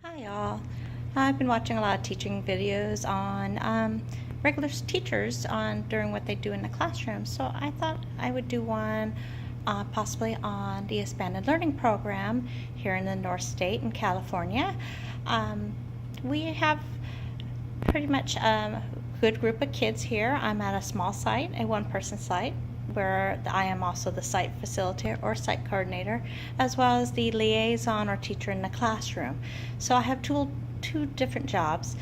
Hi y'all. I've been watching a lot of teaching videos on regular teachers on during what they do in the classroom. So I thought I would do one possibly on the expanded learning program here in the North State in California. We have pretty much a good group of kids here. I'm at a small site, a one-person site, where I am also the site facilitator or site coordinator, as well as the liaison or teacher in the classroom. So I have two different jobs,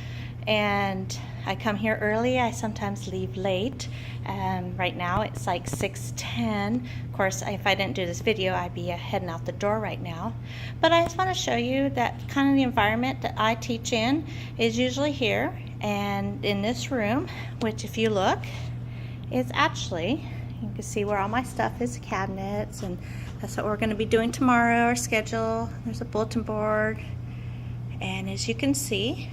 and I come here early. I sometimes leave late. Right now it's like 6:10. Of course, if I didn't do this video, I'd be heading out the door right now. But I just want to show you that kind of the environment that I teach in is usually here and in this room, which if you look, is actually, you can see where all my stuff is, cabinets, and that's what we're going to be doing tomorrow, our schedule. There's a bulletin board, and as you can see,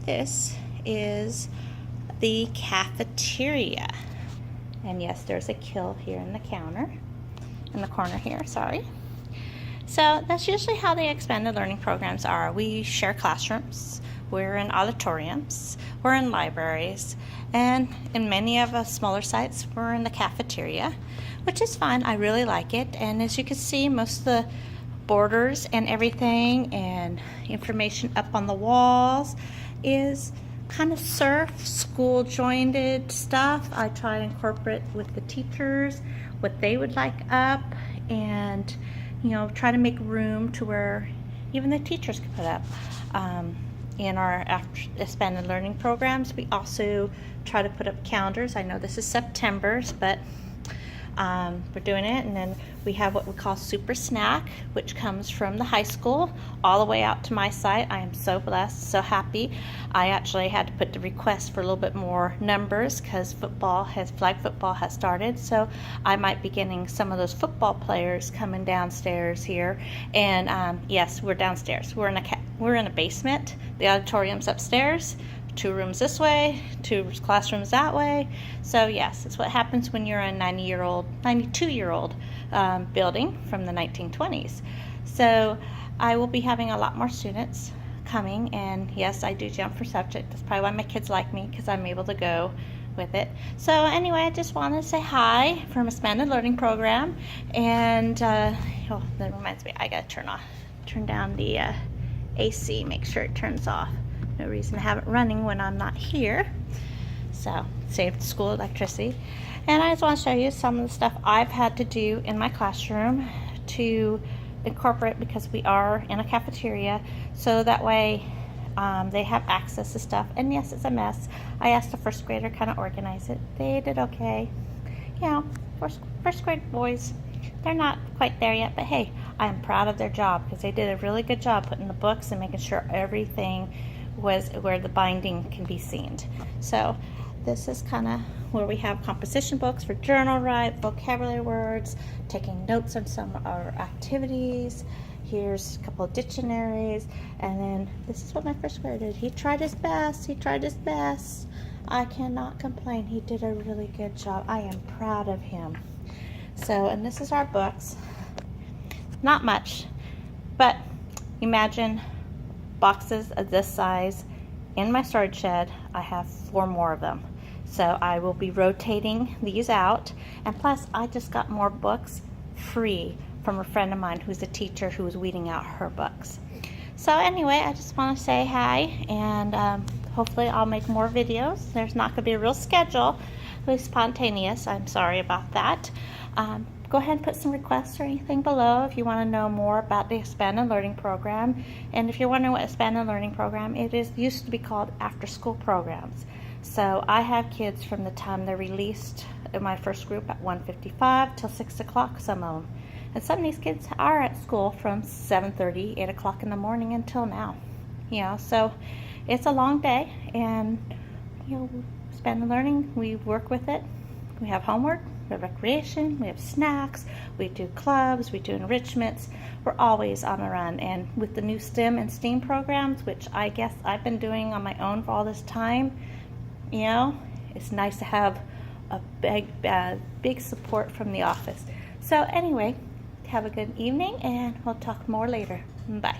this is the cafeteria. And yes, there's a kill here in the counter, in the corner here, sorry. So that's usually how the expanded learning programs are. We share classrooms, we're in auditoriums, we're in libraries, and in many of us smaller sites, we're in the cafeteria, which is fun. I really like it. And as you can see, most of the borders and everything and information up on the walls is kind of surf, school jointed stuff. I try to incorporate with the teachers what they would like up, and try to make room to where even the teachers can put up. In our expanded learning programs, we also try to put up calendars. I know this is September's, but we're doing it. And then we have what we call Super Snack, which comes from the high school all the way out to my site. I am so blessed, so happy. I actually had to put the request for a little bit more numbers because flag football has started. So I might be getting some of those football players coming downstairs here. And yes, we're downstairs. We're in a basement. The auditorium's upstairs. 2 rooms this way, 2 classrooms that way. So yes, it's what happens when you're a 92-year-old building from the 1920s. So I will be having a lot more students coming, and yes, I do jump for subject. That's probably why my kids like me, because I'm able to go with it. So anyway, I just wanted to say hi from expanded learning program, and that reminds me, I gotta turn down the AC, make sure it turns off. No reason to have it running when I'm not here. So save the school electricity. And I just want to show you some of the stuff I've had to do in my classroom to incorporate, because we are in a cafeteria, so that way they have access to stuff. And yes, it's a mess. I asked the first grader kind of organize it. They did okay. First grade boys, they're not quite there yet, but hey, I'm proud of their job, because they did a really good job putting the books and making sure everything was where the binding can be seen. So this is kind of where we have composition books for journal write, vocabulary words, taking notes on some of our activities. Here's a couple of dictionaries, and then this is what my first grader did. He tried his best. I cannot complain. He did a really good job. I am proud of him. So, and this is our books. Not much, but imagine boxes of this size in my storage shed. I have 4 more of them. So I will be rotating these out. And plus, I just got more books free from a friend of mine who's a teacher who was weeding out her books. So anyway, I just want to say hi, and hopefully I'll make more videos. There's not going to be a real schedule, really spontaneous. I'm sorry about that. Go ahead and put some requests or anything below if you want to know more about the expanded learning program. And if you're wondering what expanded learning program, used to be called after school programs. So I have kids from the time they're released in my first group at 1:55 till 6 o'clock, some of them. And some of these kids are at school from 7:30, 8 o'clock in the morning until now. So it's a long day, and expanded learning, we work with it. We have homework, we have recreation, we have snacks, we do clubs, we do enrichments. We're always on the run. And with the new STEM and STEAM programs, which I guess I've been doing on my own for all this time, it's nice to have a big support from the office. So anyway, have a good evening, and we'll talk more later. Bye.